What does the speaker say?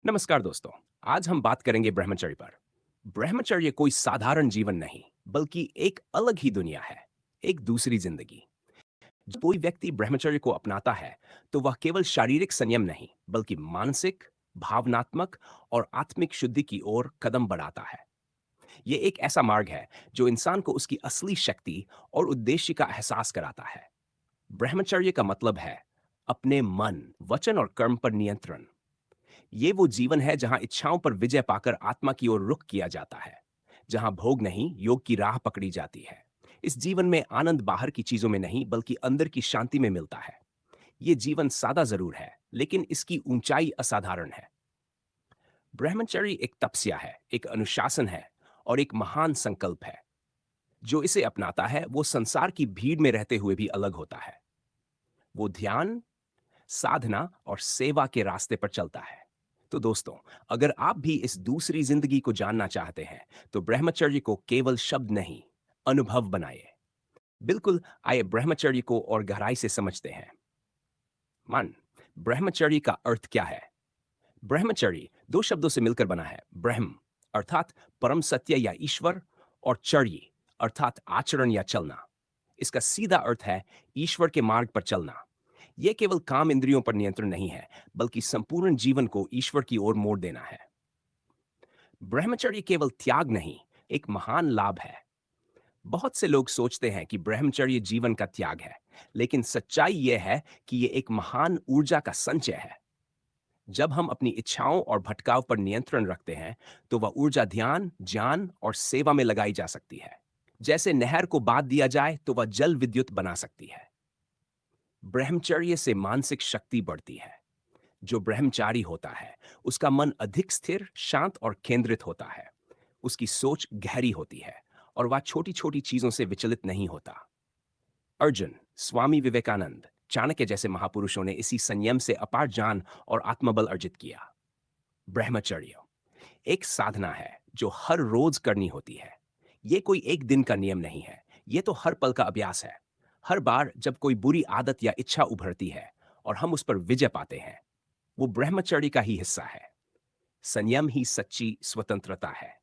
नमस्कार दोस्तों। आज हम बात करेंगे ब्रह्मचर्य पर। ब्रह्मचर्य कोई साधारण जीवन नहीं, बल्कि एक अलग ही दुनिया है, एक दूसरी जिंदगी। जब कोई व्यक्ति ब्रह्मचर्य को अपनाता है, तो वह केवल शारीरिक संयम नहीं, बल्कि मानसिक, भावनात्मक और आत्मिक शुद्धि की ओर कदम बढ़ाता है। ये एक ऐसा मार्ग है जो इंसान को उसकी असली शक्ति और उद्देश्य का एहसास कराता है। ब्रह्मचर्य का मतलब है अपने मन, वचन और कर्म पर नियंत्रण। ये वो जीवन है जहां इच्छाओं पर विजय पाकर आत्मा की ओर रुख किया जाता है, जहां भोग नहीं, योग की राह पकड़ी जाती है। इस जीवन में आनंद बाहर की चीजों में नहीं, बल्कि अंदर की शांति में मिलता है। ये जीवन सादा जरूर है, लेकिन इसकी ऊंचाई असाधारण है। ब्रह्मचर्य एक तपस्या है, एक अनुशासन है और एक महान संकल्प है। जो इसे अपनाता है, वो संसार की भीड़ में रहते हुए भी अलग होता है। वो ध्यान, साधना और सेवा के रास्ते पर चलता है। तो दोस्तों, अगर आप भी इस दूसरी जिंदगी को जानना चाहते हैं, तो ब्रह्मचर्य को केवल शब्द नहीं, अनुभव बनाइए। बिल्कुल, आइए ब्रह्मचर्य को और गहराई से समझते हैं। मन, ब्रह्मचर्य का अर्थ क्या है? ब्रह्मचर्य दो शब्दों से मिलकर बना है। ब्रह्म अर्थात परम सत्य या ईश्वर, और चर्य अर्थात आचरण या चलना। इसका सीधा अर्थ है ईश्वर के मार्ग पर चलना। यह केवल काम इंद्रियों पर नियंत्रण नहीं है, बल्कि संपूर्ण जीवन को ईश्वर की ओर मोड़ देना है। ब्रह्मचर्य केवल त्याग नहीं, एक महान लाभ है। बहुत से लोग सोचते हैं कि ब्रह्मचर्य जीवन का त्याग है, लेकिन सच्चाई यह है कि यह एक महान ऊर्जा का संचय है। जब हम अपनी इच्छाओं और भटकाव पर नियंत्रण रखते हैं, तो वह ऊर्जा ध्यान, ज्ञान और सेवा में लगाई जा सकती है। जैसे नहर को बांध दिया जाए तो वह जल विद्युत बना सकती है। ब्रह्मचर्य से मानसिक शक्ति बढ़ती है। जो ब्रह्मचारी होता है, उसका मन अधिक स्थिर, शांत और केंद्रित होता है। उसकी सोच गहरी होती है और वह छोटी-छोटी चीजों से विचलित नहीं होता। अर्जुन, स्वामी विवेकानंद, चाणक्य जैसे महापुरुषों ने इसी संयम से अपार ज्ञान और आत्मबल अर्जित किया। ब्रह्मचर्य एक साधना है जो हर रोज करनी होती है। ये कोई एक दिन का नियम नहीं है, ये तो हर पल का अभ्यास है। हर बार जब कोई बुरी आदत या इच्छा उभरती है और हम उस पर विजय पाते हैं, वो ब्रह्मचर्य का ही हिस्सा है। संयम ही सच्ची स्वतंत्रता है।